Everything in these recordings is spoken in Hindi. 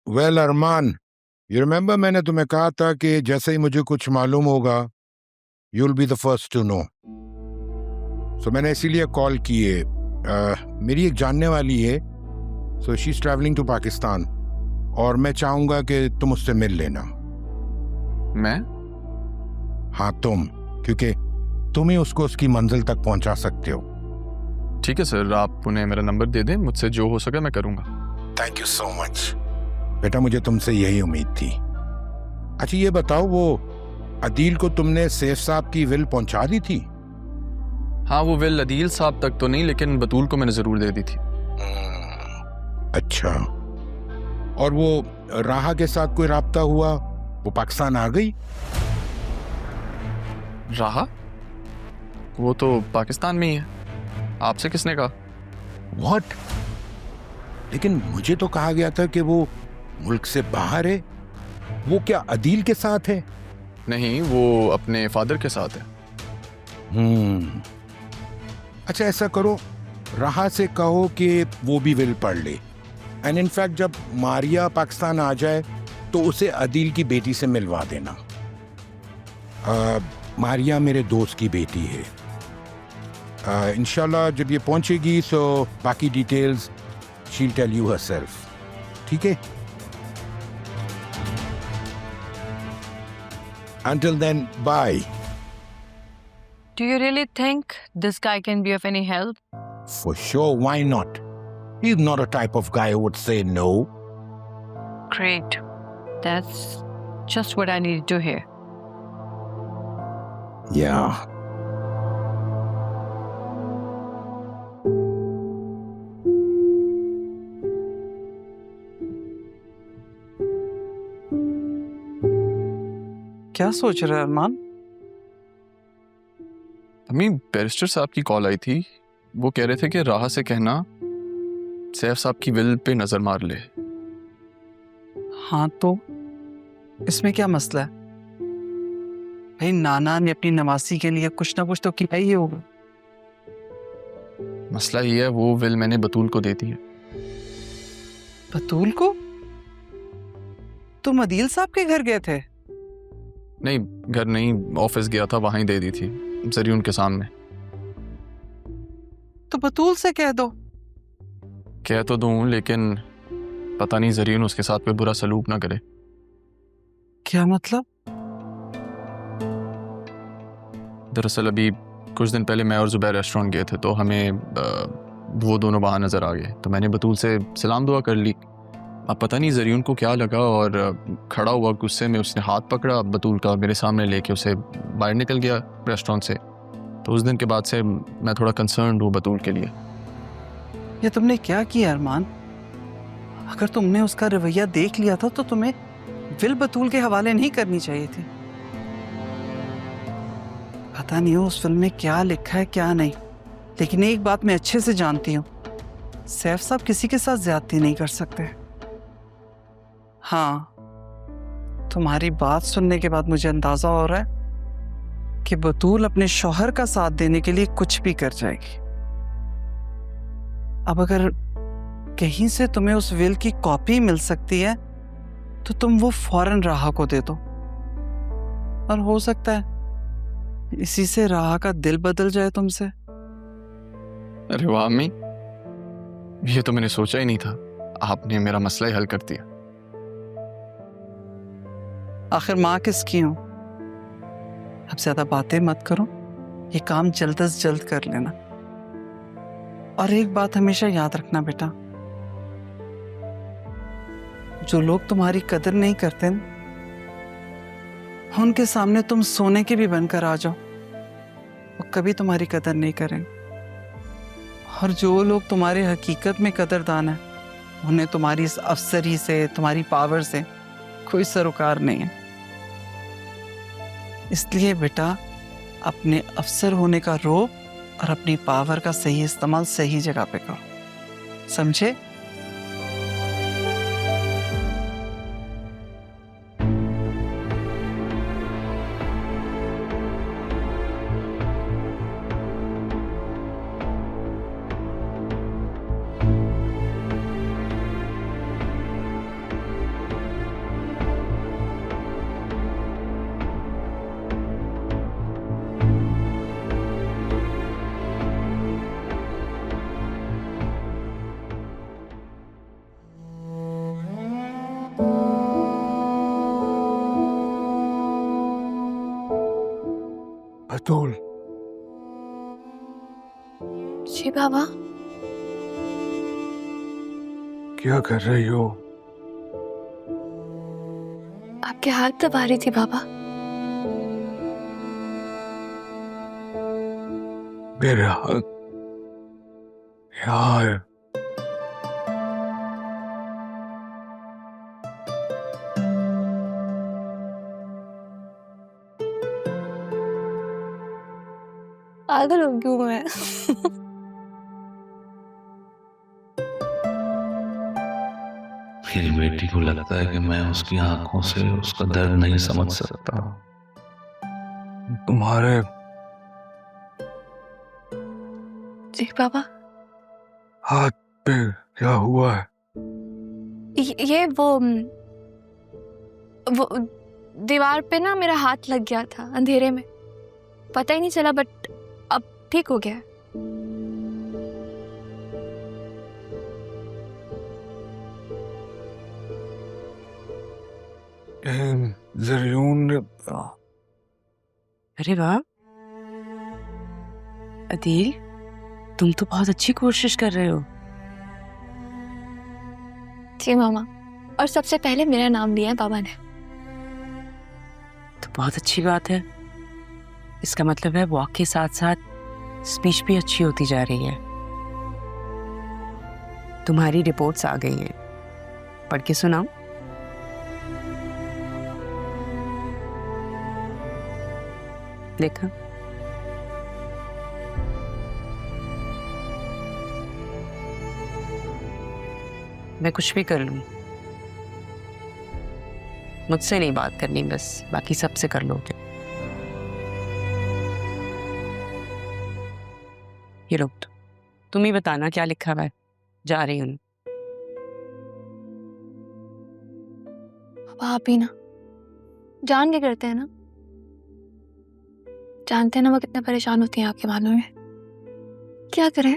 वेल अरमान, यू रिमेम्बर मैंने तुम्हें कहा था कि जैसे ही मुझे कुछ मालूम होगा you will be the first to know. सो मैंने इसीलिए कॉल की है। मेरी एक जानने वाली है, so she is travelling to Pakistan और मैं चाहूंगा कि तुम उससे मिल लेना। मैं? हाँ तुम, क्योंकि तुम ही उसको उसकी मंजिल तक पहुंचा सकते हो। ठीक है सर, आप उन्हें मेरा नंबर दे दें, मुझसे जो हो सके मैं करूंगा। थैंक यू सो मच बेटा, मुझे तुमसे यही उम्मीद थी। अच्छा ये बताओ, वो अदील को तुमने सैफ साहब की विल पहुंचा दी थी? हाँ, वो विल अदील साहब तक तो नहीं, लेकिन बतूल को मैंने ज़रूर दे दी थी। अच्छा, और वो राहा के साथ कोई राब्ता हुआ? वो पाकिस्तान आ गई? राहा? वो तो पाकिस्तान में ही है। आपसे किसने कहा? व्हाट? लेकिन मुझे तो कहा गया था कि वो मुल्क से बाहर है। वो क्या अदील के साथ है? नहीं, वो अपने फादर के साथ है। अच्छा ऐसा करो, राहा से कहो कि वो भी विल पढ़ ले। एंड इनफैक्ट जब मारिया पाकिस्तान आ जाए तो उसे अदील की बेटी से मिलवा देना। मारिया मेरे दोस्त की बेटी है। इंशाल्लाह जब ये पहुंचेगी सो बाकी details she will tell you herself. ठीक है? Until then, bye. Do you really think this guy can be of any help? For sure, why not? He's not a type of guy who would say no. Great. That's just what I needed to hear. Yeah. क्या सोच रहे हैं अरमान? अम्मी, बैरिस्टर साहब की कॉल आई थी। वो कह रहे थे कि राहा से कहना सैफ साहब की विल पे नजर मार ले। हाँ तो इसमें क्या मसला है भाई? नाना ने अपनी नवासी के लिए कुछ ना कुछ तो किया ही होगा। मसला ये है, वो विल मैंने बतूल को दे दी है। बतूल को? तुम अदील साहब के घर गए थे? नहीं, घर नहीं, ऑफिस गया था, वहां ही दे दी थी जरीन के सामने। तो बतूल से कह दो। कह तो दूं, लेकिन पता नहीं जरीन उसके साथ कोई बुरा सलूक ना करे। क्या मतलब? दरअसल अभी कुछ दिन पहले मैं और जुबैर रेस्टोरेंट गए थे, तो हमें वो दोनों वहाँ नज़र आ गए। तो मैंने बतूल से सलाम दुआ कर ली। अब पता नहीं जरीन को क्या लगा और खड़ा हुआ गुस्से में उसने हाथ पकड़ा बतूल का, मेरे सामने लेके उसे बाहर निकल गया रेस्टोरेंट से। तो उस दिन के बाद से मैं थोड़ा कंसर्न हूँ बतूल के लिए। ये तुमने क्या किया अरमान? अगर तुमने उसका रवैया देख लिया था तो तुम्हें विल बतूल के हवाले नहीं करनी चाहिए थी। पता नहीं उस फिल्म में क्या लिखा है क्या नहीं, लेकिन एक बात मैं अच्छे से जानती हूँ, सैफ साहब किसी के साथ ज्यादती नहीं कर सकते। हाँ, तुम्हारी बात सुनने के बाद मुझे अंदाजा हो रहा है कि बतूल अपने शौहर का साथ देने के लिए कुछ भी कर जाएगी। अब अगर कहीं से तुम्हें उस विल की कॉपी मिल सकती है तो तुम वो फौरन राहा को दे दो, और हो सकता है इसी से राहा का दिल बदल जाए तुमसे। अरे वाह अम्मी, ये तो मैंने सोचा ही नहीं था। आपने मेरा मसला ही हल कर दिया। आखिर माँ किसकी हूं? अब ज्यादा बातें मत करो, ये काम जल्द से जल्द कर लेना। और एक बात हमेशा याद रखना बेटा, जो लोग तुम्हारी कदर नहीं करते न, उनके सामने तुम सोने के भी बनकर आ जाओ, वो कभी तुम्हारी कदर नहीं करेंगे। और जो लोग तुम्हारे हकीकत में कदरदान है, उन्हें तुम्हारी इस अफसरी से, तुम्हारी पावर से कोई सरोकार नहीं है। इसलिए बेटा अपने अफसर होने का रोब और अपनी पावर का सही इस्तेमाल सही जगह पे करो, समझे? बतूल, जी बाबा। क्या कर रही हो? आपके हाथ दबा रही थी बाबा। मेरे हाथ यहाँ है। पागल हो गई हूँ मैं। मेरी बेटी को लगता है कि मैं उसकी आंखों से उसका दर्द नहीं समझ सकता। तुम्हारे जी बाबा। हाथ पे क्या हुआ है? ये वो दीवार पे ना मेरा हाथ लग गया था अंधेरे में, पता ही नहीं चला, बट अब ठीक हो गया। ज़रियून ने अरे वाह अदील, तुम तो बहुत अच्छी कोशिश कर रहे हो। जी मामा, और सबसे पहले मेरा नाम लिया है बाबा ने। तो बहुत अच्छी बात है। इसका मतलब है वॉक के साथ साथ स्पीच भी अच्छी होती जा रही है। तुम्हारी रिपोर्ट्स आ गई हैं, पढ़ के सुनाओ। देखा, मैं कुछ भी कर लूं, मुझसे नहीं बात करनी, बस बाकी सबसे कर लोगे। ये लो, तुम ही बताना क्या लिखा हुआ है। जा रही हूँ। आप ही ना जान के करते हैं ना, जानते हैं ना वो कितने परेशान होती हैं आपके बालों में। क्या करें,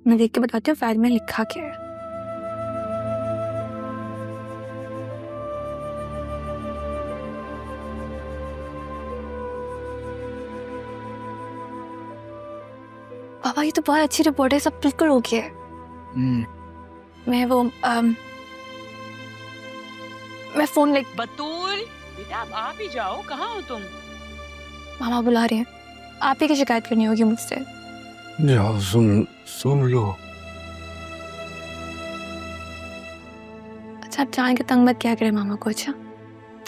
मैं देख के बताती हूँ फाइल में लिखा क्या है। पापा ये तो बहुत अच्छी रिपोर्ट है, सब बिल्कुल ओके है। मैं मैं फोन ले। बतूल बेटा, आप ही जाओ, कहाँ हो तुम? मामा बुला रहे हैं, आप ही की शिकायत करनी होगी मुझसे। जाओ सुन लो। अच्छा आप जान के तंग मत क्या करें मामा को। अच्छा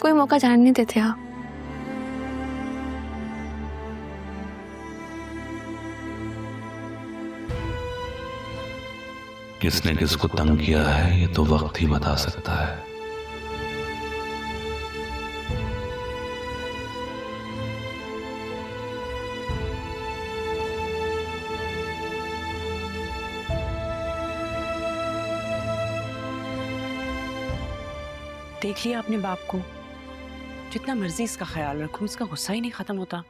कोई मौका जान नहीं देते आप। किसने किसको तंग किया है ये तो वक्त ही बता सकता है। देख लिया अपने बाप को, जितना मर्जी इसका ख्याल रखूं, इसका गुस्सा ही नहीं खत्म होता।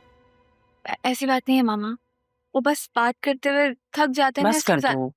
ऐसी बात नहीं है मामा, वो बस बात करते हुए थक जाते हैं। बस कर दो,